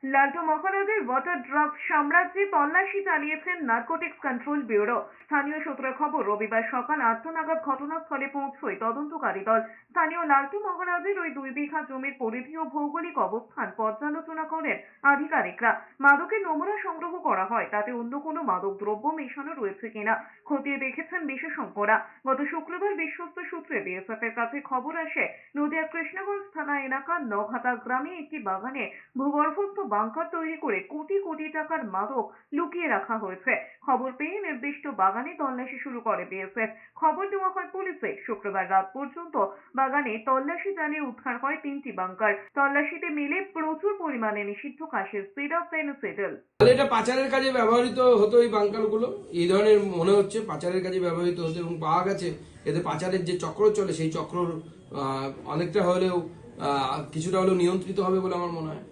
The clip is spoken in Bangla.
লালটু মহারাজের ওয়াটার ড্রাগ সাম্রাজ্যে তল্লাশি চালিয়েছেন নার্কোটিক্স কন্ট্রোল ব্যুরো। স্থানীয় সূত্রে খবর, রবিবার সকাল 8টা নাগাদ ঘটনাস্থলে পৌঁছয় তদন্তকারী দল। স্থানীয় লালটু মহারাজের ওই 2 বিঘা জমির পরিধি ও ভৌগোলিক অবস্থান পর্যালোচনা করেন আধিকারিকরা। মাদকের নমুনা সংগ্রহ করা হয়, তাতে অন্য কোনো মাদক দ্রব্য মেশানো রয়েছে কিনা খতিয়ে দেখেছেন বিশেষজ্ঞরা। গত শুক্রবার বিশ্বস্ত সূত্রে বিএসএফ এর কাছে খবর আসে, নদিয়ার কৃষ্ণগঞ্জ থানা এলাকার নঘাতা গ্রামে একটি বাগানে ভূগর্ভস্থ বাংকার তৈরি করে কোটি কোটি টাকার মাদক লুকিয়ে রাখা হয়েছে। খবর পেয়ে নির্দিষ্ট বাগানে তল্লাশি শুরু করে বিএসএফ। খবর দেওয়া হয় পুলিশে। শুক্রবার রাত পর্যন্ত বাগানে তল্লাশি চালিয়ে উদ্ধার হয় 3টি বাংকার। তল্লাশিতে মিলে প্রচুর পরিমাণে নিষিদ্ধ কাশের সিরাপ, পেনিসিলিন। এটা পাচারের কাজে ব্যবহৃত হতো। এই বাংকারগুলো এই ধরনের মনে হচ্ছে পাচারের কাজে ব্যবহৃত হতো এবং পাওয়া গেছে এতে পাচারের যে চক্র চলে সেই চক্র অনেকটা হলেও কিছুটা হলেও নিয়ন্ত্রিত হবে বলে আমার মনে হয়।